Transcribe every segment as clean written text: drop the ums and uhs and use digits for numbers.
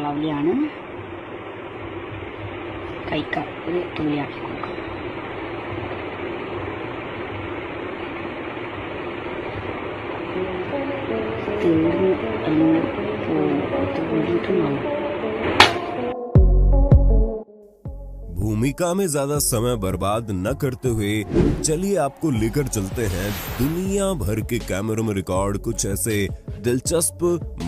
ಲವ್ಲಿಯನ್ನು ಕೈಕ ತುಳಿ ಹಾಕಿಕೊಳ್ಳು. भूमिका में ज्यादा समय बर्बाद न करते हुए चलिए आपको लेकर चलते हैं दुनिया भर के कैमरों में रिकॉर्ड कुछ ऐसे दिलचस्प,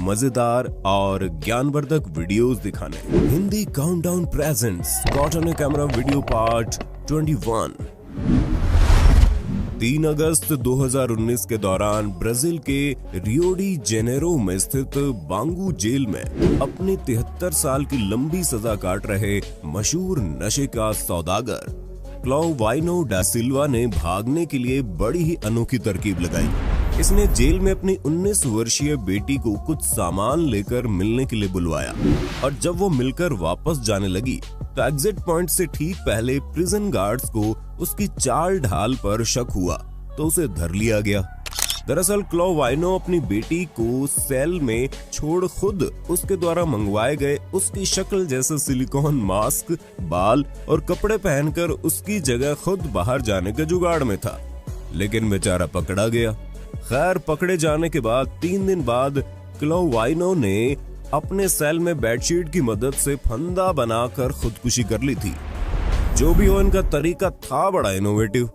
मजेदार और ज्ञानवर्धक वीडियोस दिखाने। Hindi countdown presents got on A camera video part 21। 3 अगस्त 2019 के दौरान ब्राजील के रियो डी जेनेरो में स्थित बांगू जेल में अपनी 73 साल की लंबी सजा काट रहे मशहूर नशे का सौदागर क्लाउवाइनो डा सिल्वा ने भागने के लिए बड़ी ही अनोखी तरकीब लगाई। इसने जेल में अपनी 19 वर्षीय बेटी को कुछ सामान लेकर मिलने के लिए बुलवाया और जब वो मिलकर वापस जाने लगी तो एग्जिट पॉइंट से ठीक पहले प्रिजन गार्ड्स को उसकी चाल ढाल पर शक हुआ तो उसे धर लिया गया। दरअसल क्लाउवाइनो अपनी बेटी को सेल में छोड़ खुद उसके द्वारा मंगवाए गए उसकी शक्ल जैसे सिलिकॉन मास्क, बाल और कपड़े पहनकर उसकी जगह खुद बाहर जाने के जुगाड़ में था, लेकिन बेचारा पकड़ा गया। खैर, पकड़े जाने के बाद 3 दिन बाद क्लाउवाइनो ने अपने सेल में बेडशीट की मदद से फंदा बनाकर खुदकुशी कर ली थी। जो भी हो, इनका तरीका था बड़ा इनोवेटिव।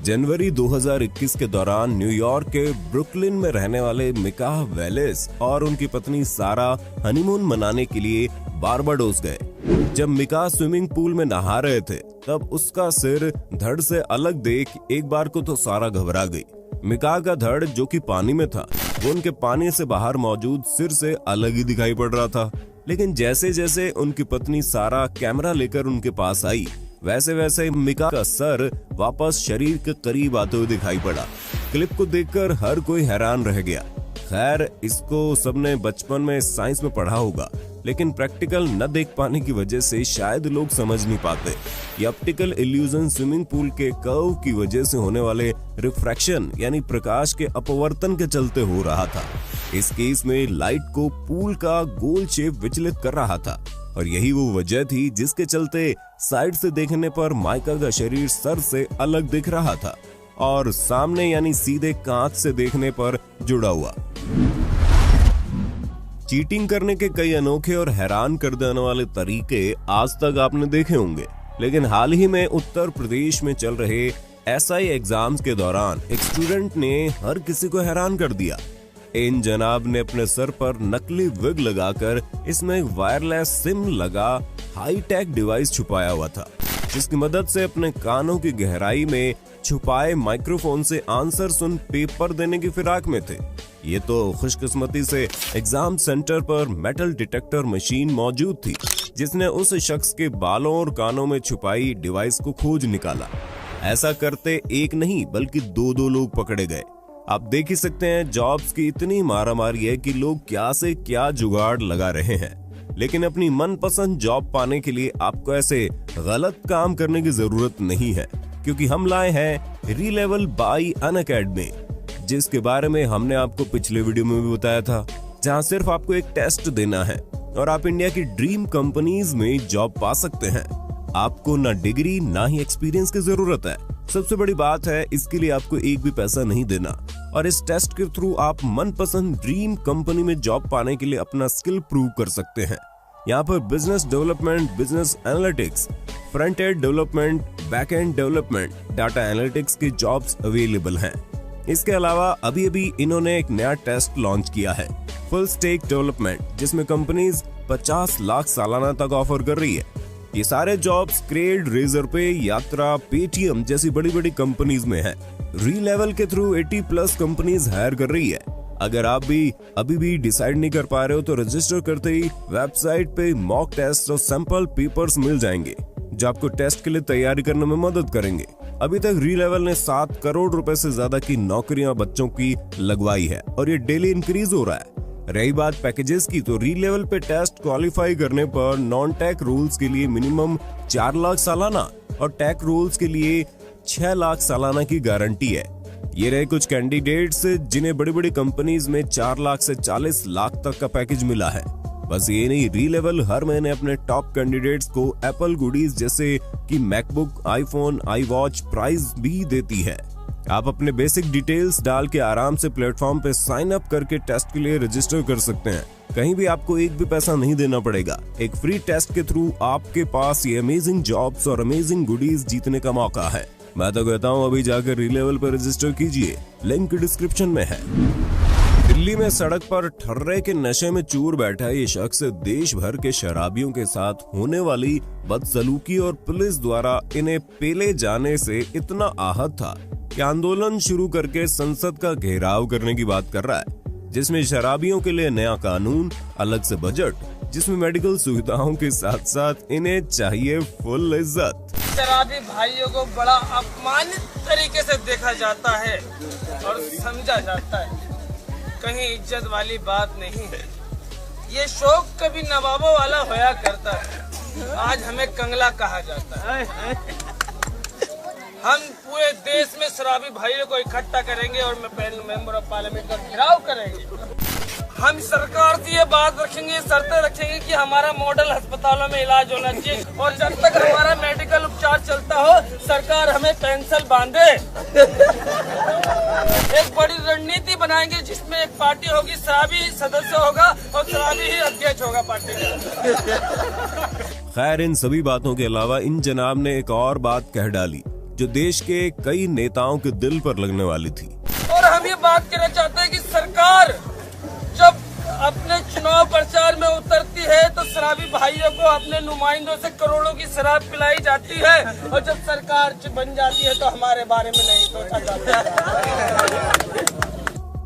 जनवरी 2021 के दौरान न्यूयॉर्क के ब्रुकलिन में रहने वाले मिकाह वेलेस और उनकी पत्नी सारा हनीमून मनाने के लिए बारबाडोस गए। जब मिकाह स्विमिंग पूल में नहा रहे थे तब उसका सिर धड़ से अलग देख एक बार को तो सारा घबरा गई। मिकाह का धड़ जो कि पानी में था वो उनके पानी से बाहर मौजूद सिर से अलग ही दिखाई पड़ रहा था। लेकिन जैसे जैसे उनकी पत्नी सारा कैमरा लेकर उनके पास आई वैसे वैसे मिकाह का सर वापस शरीर के करीब आते हुए दिखाई पड़ा। क्लिप को देखकर हर कोई हैरान रह गया। खैर, इसको सबने बचपन में साइंस में पढ़ा होगा, लेकिन प्रैक्टिकल न देख पाने की वजह से शायद लोग समझ नहीं पाते। ये ऑप्टिकल इल्यूजन स्विमिंग पूल के कर्व की वजह से होने वाले रिफ्रैक्शन यानी प्रकाश के अपवर्तन के चलते हो रहा था। इस केस में लाइट को पूल का गोल शेप विचलित कर रहा था और यही वो वजह थी जिसके चलते साइड से देखने पर माइका का शरीर सर से अलग दिख रहा था और सामने यानी सीधे कांच से देखने पर जुड़ा हुआ। चीटिंग करने के कई अनोखे और हैरान कर देने वाले तरीके आज तक आपने देखे होंगे, लेकिन हाल ही में उत्तर प्रदेश में चल रहे एसआई एग्जाम्स के दौरान एक स्टूडेंट ने हर किसी को हैरान कर दिया। इन जनाब ने अपने सर पर नकली विग लगाकर इसमें एक वायरलेस सिम लगा हाईटेक डिवाइस छुपाया हुआ था, जिसकी मदद से अपने कानों की गहराई में छुपाए माइक्रोफोन से आंसर सुन पेपर देने की फिराक में थे। ये तो खुशकिस्मती से एग्जाम सेंटर पर मेटल डिटेक्टर मशीन मौजूद थी, जिसने उस शख्स के बालों और कानों में छुपाई डिवाइस को खोज निकाला। ऐसा करते एक नहीं बल्कि 2 लोग पकड़े गए। आप देख ही सकते हैं जॉब्स की इतनी मारामारी है कि लोग क्या से क्या जुगाड़ लगा रहे हैं। लेकिन अपनी मनपसंद जॉब पाने के लिए आपको ऐसे गलत काम करने की जरूरत नहीं है, क्योंकि हम लाए हैं रीलेवल बाय अनअकैडमी, जिसके बारे में हमने आपको पिछले वीडियो में भी बताया था, जहां सिर्फ आपको एक टेस्ट देना है और आप इंडिया की ड्रीम कंपनीज में जॉब पा सकते हैं। आपको ना डिग्री ना ही एक्सपीरियंस की जरूरत है। सबसे बड़ी बात है, इसके लिए आपको एक भी पैसा नहीं देना और इस टेस्ट के थ्रू आप मनपसंद ड्रीम कंपनी में जॉब पाने के लिए अपना स्किल प्रूव कर सकते हैं। यहाँ पर business development, business analytics, front end development, back and development, data analytics की जॉब्स अवेलेबल हैं। इसके अलावा अभी इन्होंने एक नया टेस्ट लॉन्च किया है, फुल स्टैक डेवलपमेंट, जिसमें कंपनीज 50 लाख सालाना तक ऑफर कर रही है। ये सारे जॉब्स क्रेड, रेजरपे, यात्रा, पेटीएम जैसी बड़ी बड़ी कंपनीज में है। रीलेवल के थ्रू 80+ कंपनीज हायर कर रही है। अगर आप भी अभी भी डिसाइड नहीं कर पा रहे हो तो रजिस्टर करते ही वेबसाइट पे मॉक टेस्ट और सैंपल पेपर्स मिल जाएंगे, जो आपको टेस्ट के लिए तैयारी करने में मदद करेंगे। अभी तक रीलेवल ने 7 करोड़ रुपए से ज्यादा की नौकरियां बच्चों की लगवाई है और ये डेली इंक्रीज हो रहा है। रही बात पैकेजेस की, तो रीलेवल पे टेस्ट क्वालिफाई करने पर नॉन टेक रूल्स के लिए मिनिमम 4 लाख सालाना और टेक रूल्स के लिए 6 लाख सालाना की गारंटी है। ये रहे कुछ कैंडिडेट्स जिन्हें बड़ी बड़ी कंपनीज में 4 लाख से 40 लाख तक का पैकेज मिला है। बस ये नहीं, री-लेवल हर महीने अपने टॉप कैंडिडेट्स को एप्पल गुडीज जैसे कि MacBook, iPhone, iWatch prize भी देती है। आप अपने बेसिक डिटेल्स डाल के आराम से प्लेटफॉर्म पे साइन अप करके टेस्ट के लिए रजिस्टर कर सकते हैं। कहीं भी आपको एक भी पैसा नहीं देना पड़ेगा। एक फ्री टेस्ट के थ्रू आपके पास ये अमेजिंग जॉब्स और अमेजिंग गुडीज जीतने का मौका है। मैं तो कहता हूँ अभी जाकर री-लेवल पर रजिस्टर कीजिए, लिंक डिस्क्रिप्शन में है। दिल्ली में सड़क पर ठर्रे के नशे में चूर बैठा ये शख्स देश भर के शराबियों के साथ होने वाली बदसलूकी और पुलिस द्वारा इन्हें पेले जाने से इतना आहत था कि आंदोलन शुरू करके संसद का घेराव करने की बात कर रहा है, जिसमें शराबियों के लिए नया कानून, अलग से बजट, जिसमें मेडिकल सुविधाओं के साथ साथ इन्हें चाहिए फुल इज्जत। शराबी भाइयों को बड़ा अपमानित तरीके से देखा जाता है और समझा जाता है, कहीं इज्जत वाली बात नहीं है। ये शौक कभी नवाबों वाला होया करता है, आज हमें कंगला कहा जाता है। हम पूरे देश में शराबी भाइयों को इकट्ठा करेंगे और मेंबर ऑफ पार्लियामेंट का घेराव करेंगे। हम सरकार से ये बात रखेंगे, शर्तें रखेंगे कि हमारा मॉडल अस्पतालों में इलाज होना चाहिए और जब तक हमारा मेडिकल उपचार चलता हो सरकार हमें पेंशन बांधे। एक बड़ी रणनीति बनाएंगे जिसमें एक पार्टी होगी, शराबी सदस्य होगा और शराबी ही अध्यक्ष होगा पार्टी का। खैर, इन सभी बातों के अलावा इन जनाब ने एक और बात कह डाली जो देश के कई नेताओं के दिल पर लगने वाली थी। और हम ये बात कहना चाहते हैं कि सरकार जब अपने चुनाव प्रचार में उतरती है तो शराबी भाइयों को अपने नुमाइंदों से करोड़ों की शराब पिलाई जाती है और जब सरकार बन जाती है तो हमारे बारे में नहीं सोचा जाता है।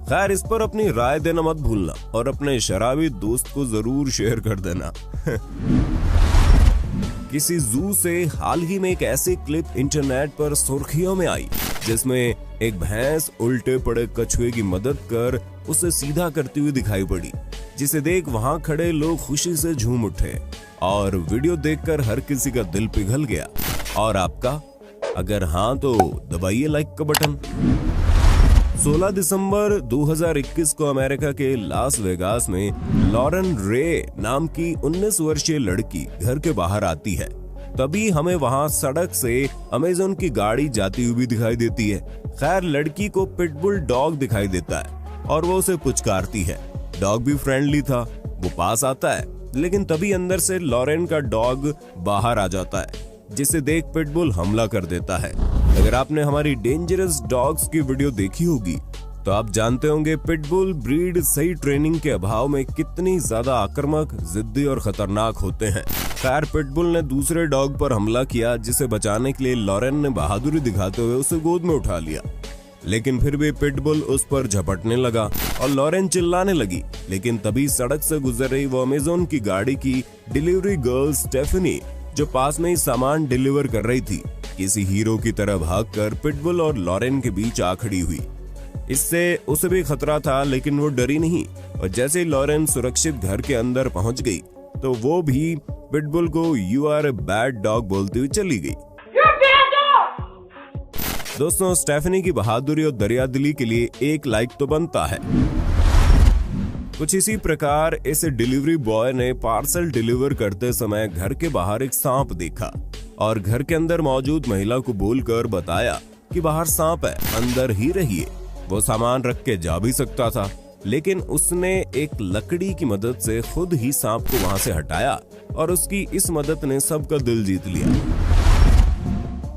खैर, इस पर अपनी राय देना मत भूलना और अपने शराबी दोस्त को जरूर शेयर कर देना। किसी जू से हाल ही में एक ऐसी क्लिप इंटरनेट पर सुर्खियों में आई जिसमें एक भैंस उल्टे पड़े कछुए की मदद कर उसे सीधा करती हुई दिखाई पड़ी, जिसे देख वहां खड़े लोग खुशी से झूम उठे और वीडियो देखकर हर किसी का दिल पिघल गया। और आपका? अगर हाँ तो दबाइए लाइक का बटन। 16 दिसंबर 2021 को अमेरिका के लास वेगास में लॉरेन रे नाम की 19 वर्षीय लड़की घर के बाहर आती है। तभी हमें वहां सड़क से अमेज़न की गाड़ी जाती हुई भी दिखाई देती है। खैर, लड़की को पिटबुल डॉग दिखाई देता है और वो उसे पुचकारती है। डॉग भी फ्रेंडली था, वो पास आता है, लेकिन तभी अंदर से लॉरेन का डॉग बाहर आ जाता है, जिसे देख पिटबुल हमला कर देता है। अगर आपने हमारी डेंजरस डॉग्स की वीडियो देखी होगी तो आप जानते होंगे पिटबुल ब्रीड सही ट्रेनिंग के अभाव में कितनी ज्यादा आक्रामक, जिद्दी और खतरनाक होते हैं। खैर, पिटबुल ने दूसरे डॉग पर हमला किया, जिसे बचाने के लिए लॉरेन ने बहादुरी दिखाते हुए उसे गोद में उठा लिया, लेकिन फिर भी पिटबुल उस पर झपटने लगा और लॉरेन चिल्लाने लगी। लेकिन तभी सड़क से गुजर रही वो अमेज़न की गाड़ी की डिलीवरी गर्ल स्टेफनी, जो पास में ही सामान डिलीवर कर रही थी, किसी हीरो की तरह भागकर पिटबुल और लॉरेन के बीच आ खड़ी हुई। इससे उसे भी खतरा था, लेकिन वो डरी नहीं और जैसे ही लॉरेन सुरक्षित घर के अंदर पहुंच गई तो वो भी पिटबुल को "you are a bad dog" बोलती हुई चली गई। दोस्तों, स्टेफनी की बहादुरी और दरियादिली के लिए एक लाइक तो बनता है। कुछ इसी प्रकार इस डिलीवरी बॉय ने पार्सल डिलीवर करते समय घर के बाहर एक सांप देखा और घर के अंदर मौजूद महिला को बोलकर बताया कि बाहर सांप है, अंदर ही रहिए। वो सामान रख के जा भी सकता था, लेकिन उसने एक लकड़ी की मदद से खुद ही सांप को वहां से हटाया और उसकी इस मदद ने सबका दिल जीत लिया।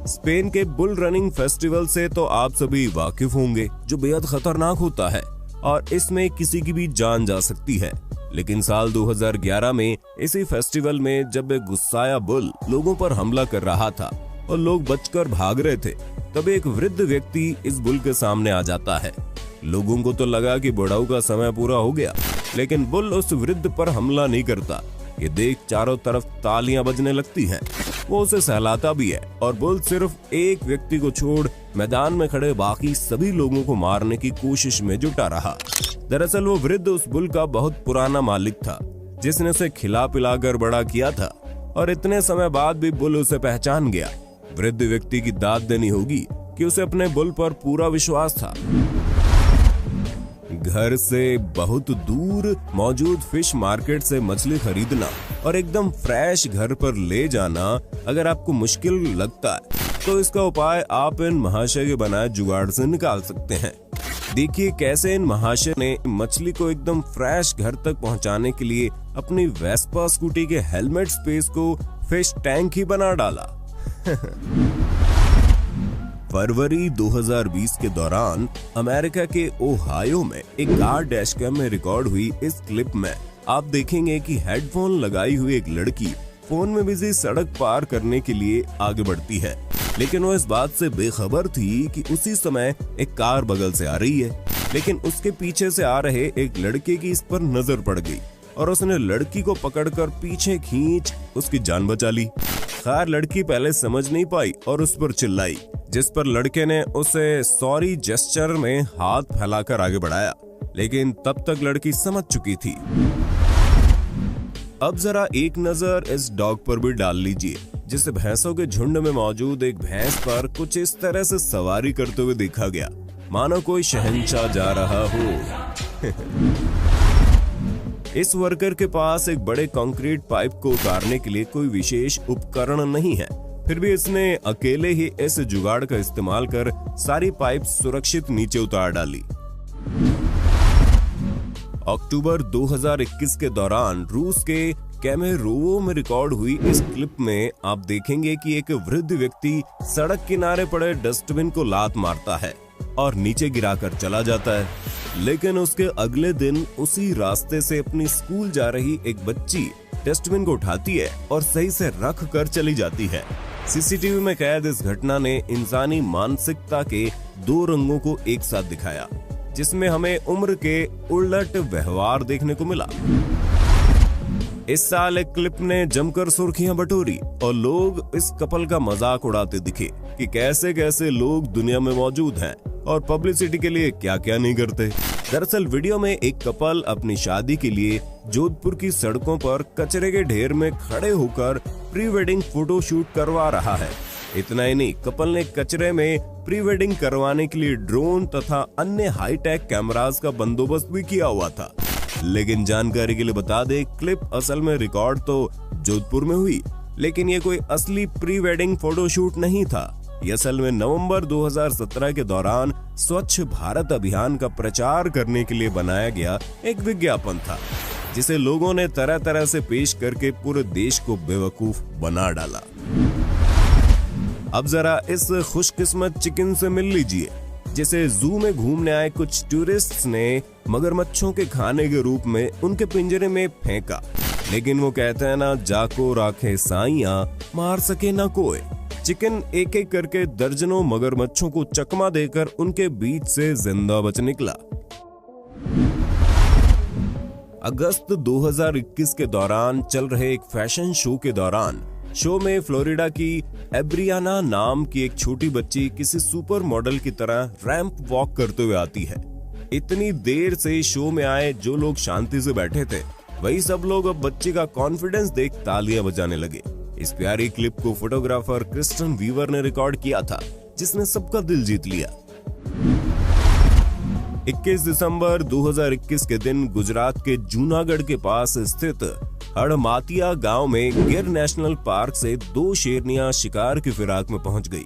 स्पेन के बुल रनिंग फेस्टिवल से तो आप सभी वाकिफ होंगे, जो बेहद खतरनाक होता है और इसमें किसी की भी जान जा सकती है। लेकिन साल 2011 में इसी फेस्टिवल में जब एक गुस्साया बुल लोगों पर हमला कर रहा था और लोग बचकर भाग रहे थे, तब एक वृद्ध व्यक्ति इस बुल के सामने आ जाता है। लोगों को तो लगा कि बुढ़ाऊ का समय पूरा हो गया, लेकिन बुल उस वृद्ध पर हमला नहीं करता। ये देख चारों तरफ तालियां बजने लगती हैं। वो उसे सहलाता भी है और बुल सिर्फ एक व्यक्ति को छोड़ मैदान में खड़े बाकी सभी लोगों को मारने की कोशिश में जुटा रहा। दरअसल वो वृद्ध उस बुल का बहुत पुराना मालिक था, जिसने उसे खिला पिलाकर बड़ा किया था और इतने समय बाद भी बुल उसे पहचान गया। वृद्ध व्यक्ति की दाद देनी होगी कि उसे अपने बुल पर पूरा विश्वास था। घर से बहुत दूर मौजूद फिश मार्केट से मछली खरीदना और एकदम फ्रेश घर पर ले जाना अगर आपको मुश्किल लगता है तो इसका उपाय आप इन महाशय के बनाए जुगाड़ से निकाल सकते हैं। देखिए कैसे इन महाशय ने मछली को एकदम फ्रेश घर तक पहुंचाने के लिए अपनी वेस्पा स्कूटी के हेलमेट स्पेस को फिश टैंक ही बना डाला। फरवरी 2020 के दौरान अमेरिका के ओहायो में एक कार डैशकैम में रिकॉर्ड हुई इस क्लिप में आप देखेंगे कि हेडफोन लगाई हुई एक लड़की फोन में बिजी सड़क पार करने के लिए आगे बढ़ती है, लेकिन वो इस बात से बेखबर थी कि उसी समय एक कार बगल से आ रही है, लेकिन उसके पीछे से आ रहे एक लड़के की इस पर नजर पड़ गई और उसने लड़की को पकड़कर पीछे खींच उसकी जान बचा ली। खैर लड़की पहले समझ नहीं पाई और उस पर चिल्लाई, जिस पर लड़के ने उसे सॉरी जेस्चर में हाथ फैलाकर आगे बढ़ाया, लेकिन तब तक लड़की समझ चुकी थी। अब जरा एक नजर इस डॉग पर भी डाल लीजिए, जिसे भैंसों के झुंड में मौजूद एक भैंस पर कुछ इस तरह से सवारी करते हुए देखा गया, मानो कोई शहंशाह जा रहा हो। इस वर्कर के पास एक बड़े कंक्रीट पाइप को उतारने के लिए कोई विशेष उपकरण नहीं है, फिर भी इसने अकेले ही इस जुगाड़ का इस्तेमाल कर सारी पाइप सुरक्षित नीचे उतार डाली। अक्टूबर 2021 के दौरान रूस के कैमेरोवो में रिकॉर्ड हुई इस क्लिप में आप देखेंगे कि एक वृद्ध व्यक्ति सड़क किनारे पड़े डस्टबिन को लात मारता है और नीचे गिराकर चला जाता है, लेकिन उसके अगले दिन उसी रास्ते से अपनी स्कूल जा रही एक बच्ची डस्टबिन को उठाती है और सही से रख कर चली जाती है। सीसीटीवी में कैद इस घटना ने इंसानी मानसिकता के दो रंगों को एक साथ दिखाया, जिसमें हमें उम्र के उलट व्यवहार देखने को मिला। इस साल एक क्लिप ने जमकर सुर्खियां बटोरी और लोग इस कपल का मजाक उड़ाते दिखे कि कैसे कैसे लोग दुनिया में मौजूद हैं और पब्लिसिटी के लिए क्या क्या नहीं करते। दरअसल वीडियो में एक कपल अपनी शादी के लिए जोधपुर की सड़कों पर कचरे के ढेर में खड़े होकर प्री वेडिंग फोटो शूट करवा रहा है। इतना ही नहीं, कपल ने कचरे में प्री वेडिंग करवाने के लिए ड्रोन तथा अन्य हाईटेक कैमरास का बंदोबस्त भी किया हुआ था। लेकिन जानकारी के लिए बता दे, क्लिप असल में रिकॉर्ड तो जोधपुर में हुई, लेकिन ये कोई असली प्री वेडिंग फोटो शूट नहीं था। ये असल में नवंबर 2017 के दौरान स्वच्छ भारत अभियान का प्रचार करने के लिए बनाया गया एक विज्ञापन था, जिसे लोगों ने तरह तरह से पेश करके पूरे देश को बेवकूफ बना डाला। अब जरा इस खुशकिस्मत चिकन से मिल लीजिए, जिसे जू में घूमने आए कुछ टूरिस्ट्स ने मगरमच्छों के खाने के रूप में उनके पिंजरे में फेंका, लेकिन वो कहते हैं ना, जाको राखे साइयां मार सके ना कोई। चिकन एक एक करके दर्जनों मगरमच्छों को चकमा देकर उनके बीच से जिंदा बच निकला। अगस्त 2021 के दौरान चल रहे एक फैशन शो के दौरान शो में फ्लोरिडा की एब्रियाना नाम की एक छोटी बच्ची किसी सुपर मॉडल की तरह रैंप वॉक करते हुए आती है। इतनी देर से शो में आए जो लोग शांति से बैठे थे, वही सब लोग अब बच्ची का कॉन्फिडेंस देख तालियां बजाने लगे। इस प्यारी क्लिप को फोटोग्राफर क्रिस्टन वीवर ने रिकॉर्ड किया था, जिसने सबका दिल जीत लिया। 21 दिसंबर 2021 के दिन गुजरात के जूनागढ़ के पास स्थित हड़मातिया गांव में गिर नेशनल पार्क से दो शेरनियां शिकार की फिराक में पहुंच गई।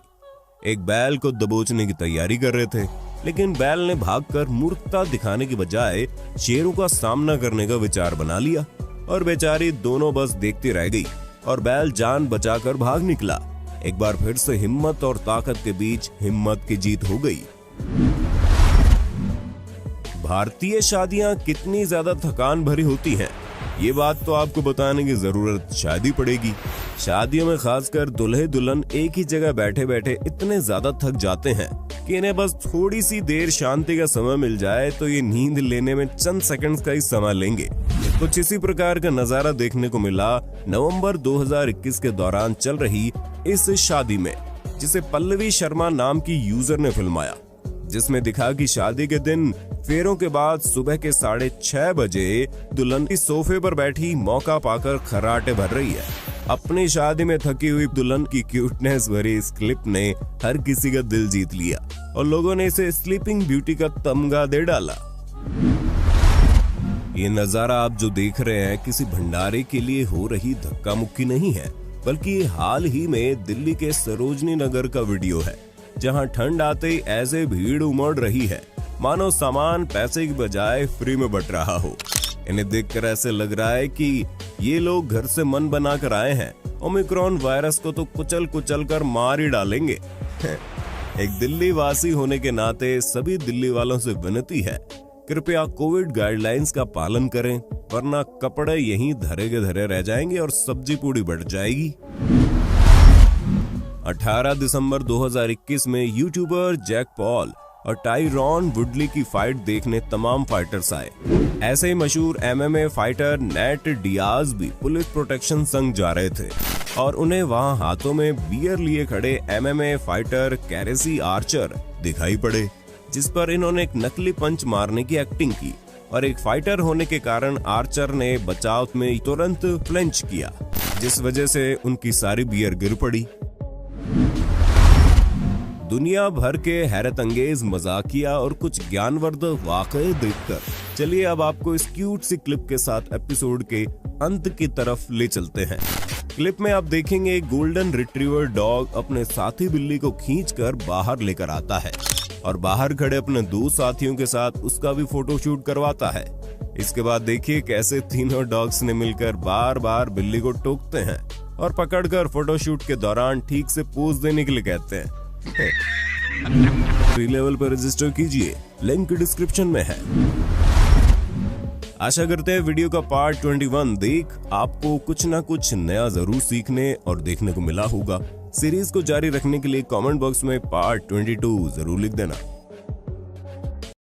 एक बैल को दबोचने की तैयारी कर रहे थे, लेकिन बैल ने भागकर मूर्खता दिखाने की बजाय शेरों का सामना करने का विचार बना लिया और बेचारी दोनों बस देखती रह गई और बैल जान बचाकर भाग निकला। एक बार फिर से हिम्मत और ताकत के बीच हिम्मत की जीत हो गई। भारतीय शादियां कितनी ज्यादा थकान भरी होती हैं, ये बात तो आपको बताने की जरूरत शायद ही पड़ेगी। शादियों में खासकर दूल्हे दुल्हन एक ही जगह बैठे बैठे इतने ज्यादा थक जाते हैं कि इन्हें बस थोड़ी सी देर शांति का समय मिल जाए तो ये नींद लेने में चंद सेकंड्स का ही समय लेंगे। कुछ इसी प्रकार का नजारा देखने को मिला नवंबर 2021 के दौरान चल रही इस शादी में, जिसे पल्लवी शर्मा नाम की यूजर ने फिल्माया, जिसमें दिखा कि शादी के दिन फेरों के बाद सुबह के 6:30 बजे दुल्हन इस सोफे पर बैठी मौका पाकर खर्राटे भर रही है। अपनी शादी में थकी हुई दुल्हन की क्यूटनेस भरी इस क्लिप ने हर किसी का दिल जीत लिया और लोगों ने इसे स्लीपिंग ब्यूटी का तमगा दे डाला। ये नजारा आप जो देख रहे हैं किसी भंडारे के लिए हो रही धक्का मुक्की नहीं है, बल्कि ये हाल ही में दिल्ली के सरोजनी नगर का वीडियो है, जहां ठंड आते ही ऐसे भीड़ उमड़ रही है मानो सामान पैसे की बजाय फ्री में बंट रहा हो। इन्हें देखकर ऐसे लग रहा है कि ये लोग घर से मन बना कर आए हैं, ओमिक्रॉन वायरस को तो कुचल कुचल कर मार ही डालेंगे। एक दिल्ली वासी होने के नाते सभी दिल्ली वालों से विनती है, कृपया कोविड गाइडलाइंस का पालन करें, वरना कपड़े यहीं धरे के धरे रह जाएंगे और सब्जी पूड़ी बढ़ जाएगी। 18 दिसंबर 2021 में यूट्यूबर जैक पॉल और टायरॉन वुडली की फाइट देखने तमाम फाइटर्स आए। ऐसे ही मशहूर MMA फाइटर नेट डियाज भी पुलिस प्रोटेक्शन संग जा रहे थे और उन्हें वहां हाथों में बियर लिए खड़े MMA फाइटर कैरेसी आर्चर दिखाई पड़े, जिस पर इन्होंने एक नकली पंच मारने की एक्टिंग की और एक फाइटर होने के कारण आर्चर ने बचाव में तुरंत फ्लेंच किया, जिस वजह से उनकी सारी बियर गिर पड़ी। दुनिया भर के हैरत अंगेज मजाकिया और कुछ ज्ञानवर्धक वाकये देखकर चलिए अब आपको इस क्यूट सी क्लिप के साथ एपिसोड के अंत की तरफ ले चलते हैं। क्लिप में आप देखेंगे एक गोल्डन रिट्रीवर डॉग अपने साथी बिल्ली को खींचकर बाहर लेकर आता है और बाहर खड़े अपने दो साथियों के साथ उसका भी फोटो शूट करवाता है। इसके बाद देखिए कैसे तीनों डॉग्स ने मिलकर बार बार बिल्ली को टोकते हैं और पकड़कर फोटोशूट के दौरान ठीक से पोज देने के लिए कहते हैं। फ्री लेवल पर रजिस्टर कीजिए, लिंक डिस्क्रिप्शन में है। आशा करते हैं वीडियो का पार्ट 21 देख आपको कुछ ना कुछ नया जरूर सीखने और देखने को मिला होगा। सीरीज को जारी रखने के लिए कमेंट बॉक्स में पार्ट 22 जरूर लिख देना।